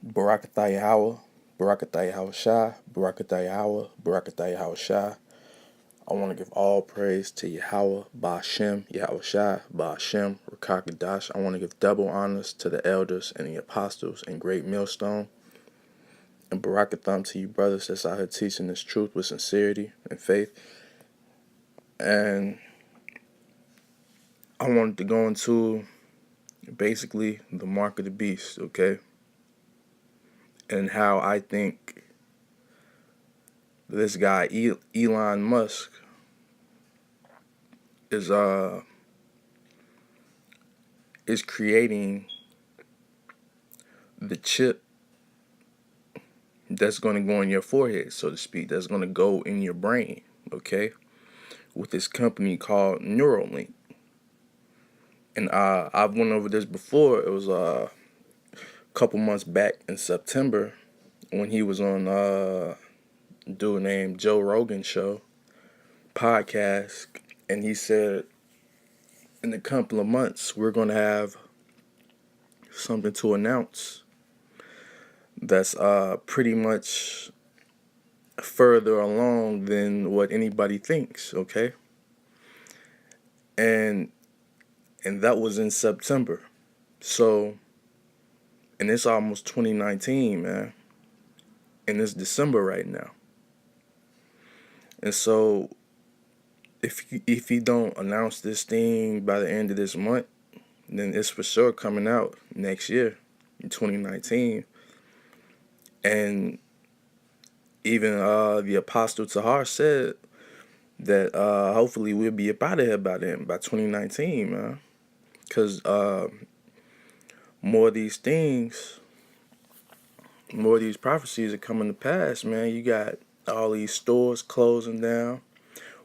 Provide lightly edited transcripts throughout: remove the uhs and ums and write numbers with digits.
Barakatah Yahweh, Barakatah Yahweh Shai, Barakatah Yahweh, Barakatah Yahweh Shai. I want to give all praise to Yahweh, Ba'ashem, Yahweh Shai, Ba'ashem, Rakakadash. I want to give double honors to the elders and the apostles and great millstone. And Barakatham to you brothers that's out here teaching this truth with sincerity and faith. And I wanted to go into basically the mark of the beast, okay? And how I think this guy Elon Musk is creating the chip that's going to go in your forehead, so to speak, that's going to go in your brain, okay? With this company called Neuralink. And I've went over this before. It was a couple months back in September when he was on a dude named Joe Rogan show podcast, and he said in a couple of months we're going to have something to announce that's pretty much further along than what anybody thinks, okay? And that was in September. So, and it's almost 2019, man. And it's December right now. And so if he don't announce this thing by the end of this month, then it's for sure coming out next year in 2019. And even the Apostle Tahar said that hopefully we'll be up out of here by then, by 2019, man. Because more of these things, more of these prophecies are coming to pass, man. You got all these stores closing down.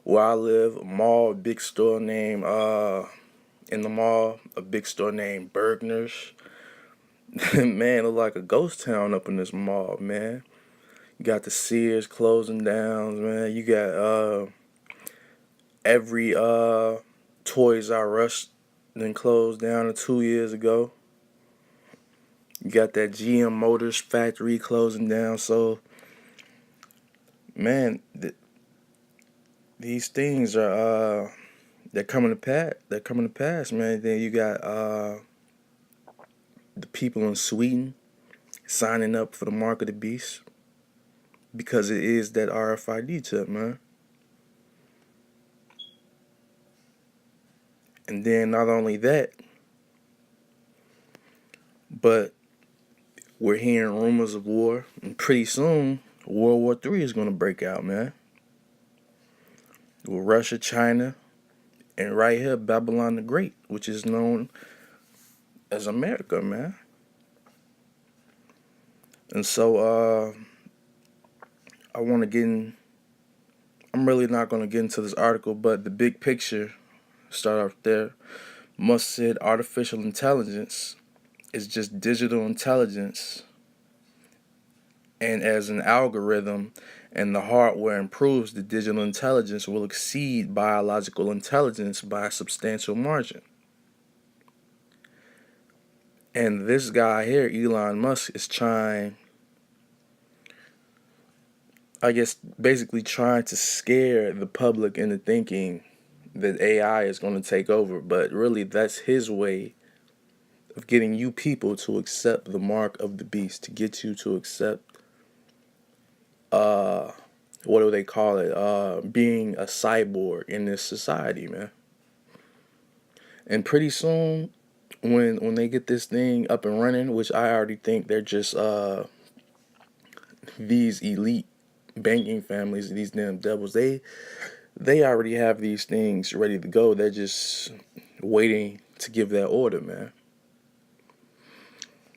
Where I live, a mall, a big store named, in the mall, a big store named Bergner's. Man, it look like a ghost town up in this mall, man. You got the Sears closing down, man. You got every Toys R Us then closed down 2 years ago. You got that GM Motors factory closing down. So, man, these things are they're coming to pass. They're coming to pass, man. Then you got the people in Sweden signing up for the mark of the beast because it is that RFID chip, man. And then not only that, but we're hearing rumors of war, and pretty soon World War III is going to break out, man. With Russia, China, and right here Babylon the Great, which is known as America, man. And so I want to get in. I'm really not going to get into this article, but the big picture, start off there. Musk said artificial intelligence is just digital intelligence, and as an algorithm and the hardware improves, the digital intelligence will exceed biological intelligence by a substantial margin. And this guy here, Elon Musk, is basically trying to scare the public into thinking that AI is going to take over. But really, that's his way of getting you people to accept the mark of the beast, to get you to accept, what do they call it? Being a cyborg in this society, man. And pretty soon, when they get this thing up and running, which I already think they're just these elite banking families, these damn devils, they already have these things ready to go. They're just waiting to give that order, man.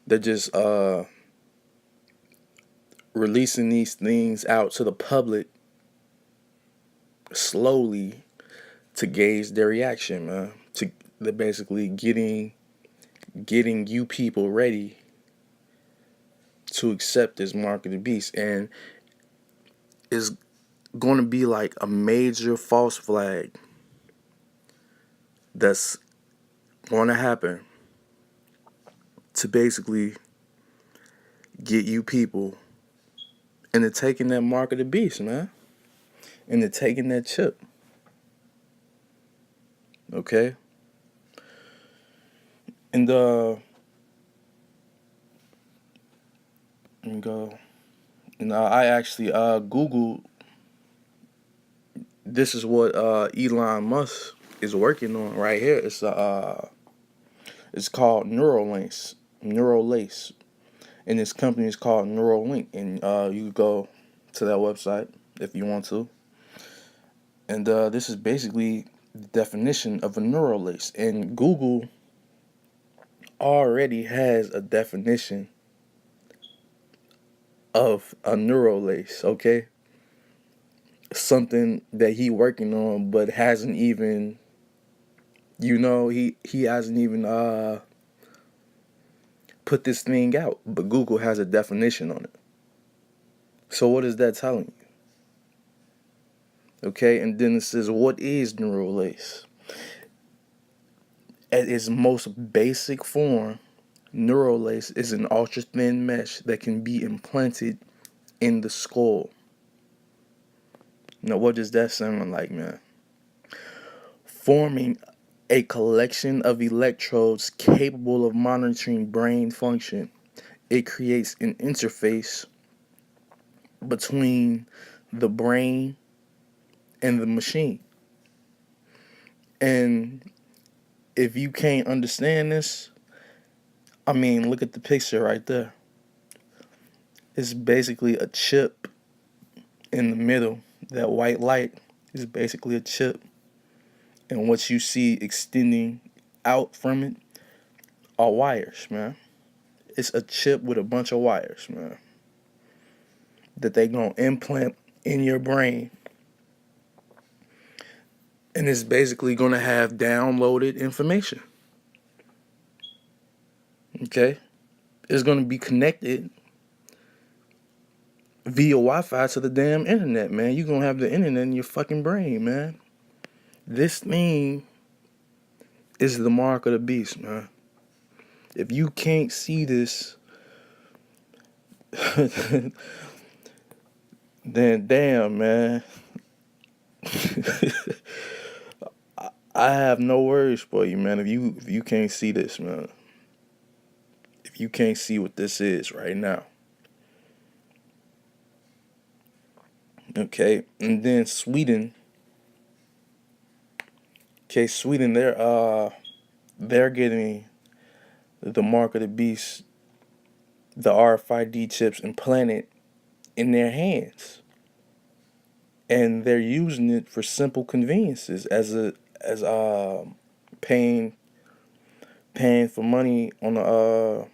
They're just releasing these things out to the public slowly to gauge their reaction, man. They're basically getting you people ready to accept this mark of the beast, and is going to be like a major false flag that's going to happen to basically get you people into taking that mark of the beast, man. Into taking that chip. Okay? And let me go. And I actually Googled, this is what Elon Musk is working on right here. It's called Neuralace. And this company is called Neuralink. And you go to that website if you want to. And this is basically the definition of a neural lace. And Google already has a definition of a neural lace, okay? Something that he working on, but hasn't even, he hasn't even put this thing out. But Google has a definition on it. So what is that telling you? Okay, and then it says, what is neural lace? At its most basic form, neural lace is an ultra thin mesh that can be implanted in the skull. Now, what does that sound like, man? Forming a collection of electrodes capable of monitoring brain function. It creates an interface between the brain and the machine. And if you can't understand this, I mean, look at the picture right there. It's basically a chip in the middle. That white light is basically a chip. And what you see extending out from it are wires, man. It's a chip with a bunch of wires, man, that they gonna implant in your brain. And it's basically gonna have downloaded information. Okay? It's gonna be connected via Wi-Fi to the damn internet, man. You're gonna have the internet in your fucking brain, man. This thing is the mark of the beast, man. If you can't see this, then damn, man. I have no words for you, man. If you can't see this, man. If you can't see what this is right now. Okay, and then Sweden. Okay, Sweden, they're getting the mark of the beast, the RFID chips implanted in their hands. And they're using it for simple conveniences as paying for money on a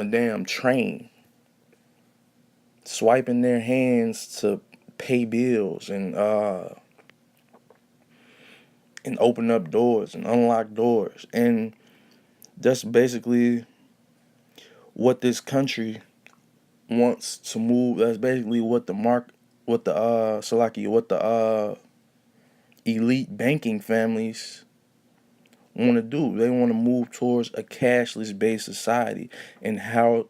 damn train, swiping their hands to pay bills and open up doors and unlock doors. And that's basically what this country wants to move. That's basically what the elite banking families want to do. They want to move towards a cashless based society. And how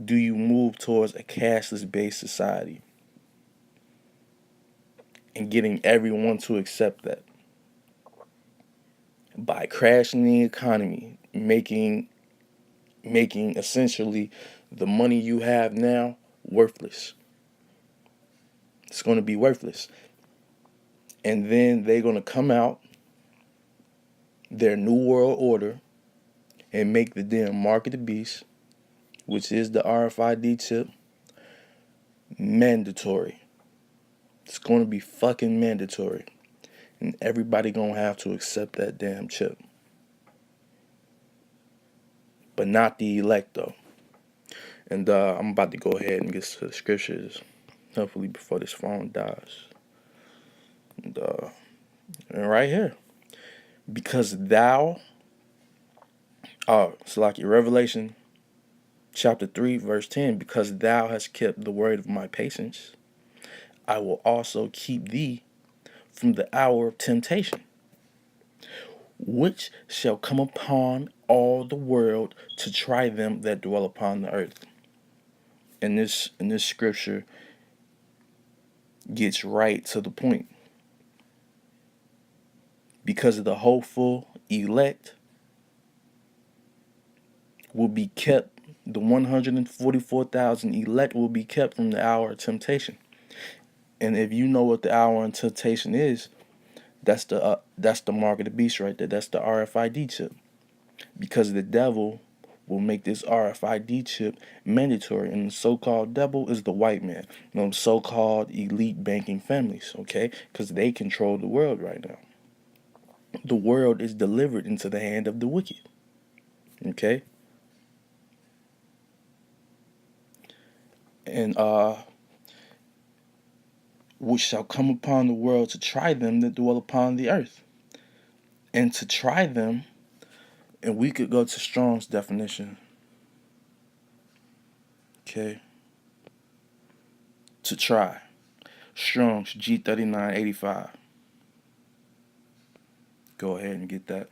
do you move towards a cashless based society? And getting everyone to accept that. By crashing the economy, making essentially the money you have now worthless. It's going to be worthless. And then they're going to come out, their new world order, and make the damn mark of the beast, which is the RFID chip, mandatory. It's going to be fucking mandatory. And everybody going to have to accept that damn chip. But not the elect, though. And I'm about to go ahead and get to the scriptures, hopefully before this phone dies. And right here. Because thou, it's like your Revelation chapter 3, verse 10, because thou hast kept the word of my patience, I will also keep thee from the hour of temptation. which shall come upon all the world to try them that dwell upon the earth. And this scripture gets right to the point. Because of the hopeful elect will be kept, the 144,000 elect will be kept from the hour of temptation. And if you know what the hour of temptation is, that's the mark of the beast right there. That's the RFID chip. Because the devil will make this RFID chip mandatory, and the so-called devil is the white man. So-called elite banking families, okay? Because they control the world right now. The world is delivered into the hand of the wicked, okay? And which shall come upon the world to try them that dwell upon the earth. And to try them, and we could go to Strong's definition. Okay. To try. Strong's G3985. Go ahead and get that.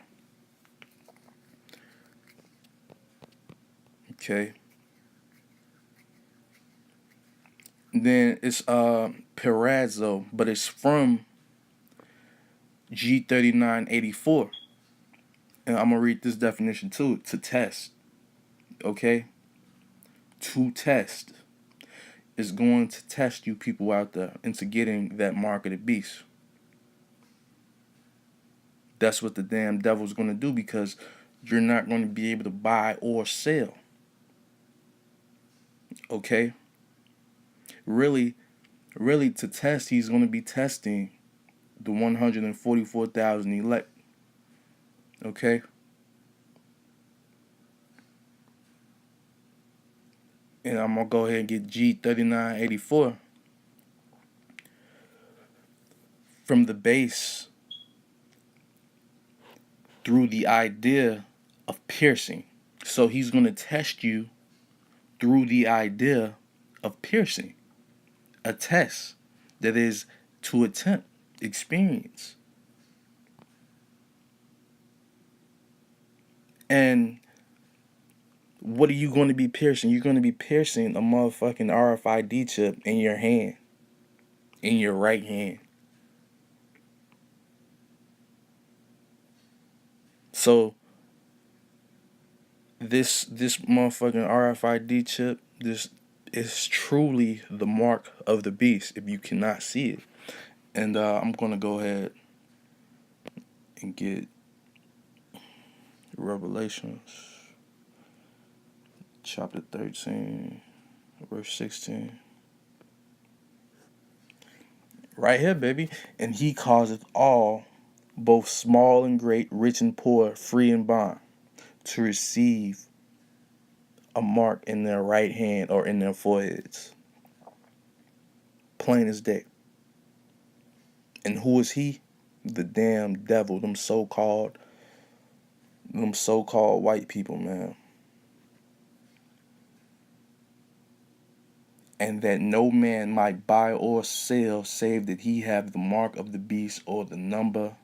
Okay. Then it's Perazzo, but it's from G3984. And I'm gonna read this definition too. To test. Okay? To test is going to test you people out there into getting that mark of the beast. That's what the damn devil's going to do, because you're not going to be able to buy or sell. Okay? Really, to test, he's going to be testing the 144,000 elect. Okay? And I'm going to go ahead and get G3984 from the base through the idea of piercing. So he's going to test you through the idea of piercing. A test that is to attempt experience. And what are you going to be piercing? You're going to be piercing a motherfucking RFID chip in your hand. In your right hand. So this motherfucking RFID chip, this is truly the mark of the beast if you cannot see it. And I'm going to go ahead and get Revelations chapter 13, verse 16. Right here, baby. And he causeth all, both small and great, rich and poor, free and bond, to receive a mark in their right hand or in their foreheads. Plain as day. And who is he? The damn devil, them so-called white people, man. And that no man might buy or sell save that he have the mark of the beast, or the number,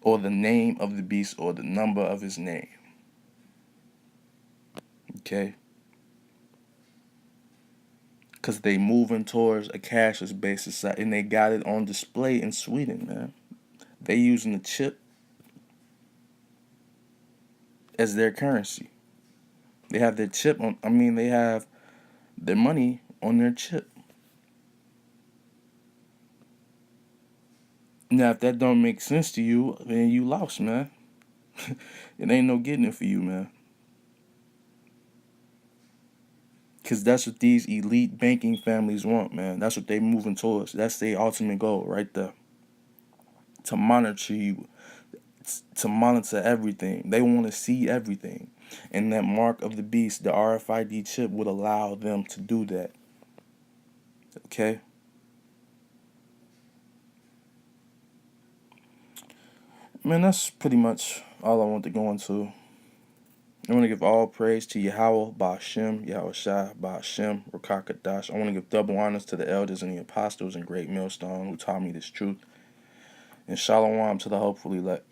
or the name of the beast, or the number of his name. Okay? Because they moving towards a cashless based society, and they got it on display in Sweden, man. They using the chip as their currency. They have their chip on, they have their money on their chip. Now, if that don't make sense to you, then you lost, man. It ain't no getting it for you, man. Because that's what these elite banking families want, man. That's what they moving towards. That's their ultimate goal right there. To monitor you. To monitor everything. They want to see everything. And that mark of the beast, the RFID chip, would allow them to do that. Okay? Man, that's pretty much all I want to go into. I want to give all praise to Yahweh, Ba'ashem, Yahweh Shai, Ba'ashem, Rakakadash. I want to give double honors to the elders and the apostles and great millstone who taught me this truth. And shalom to the hopefully elect.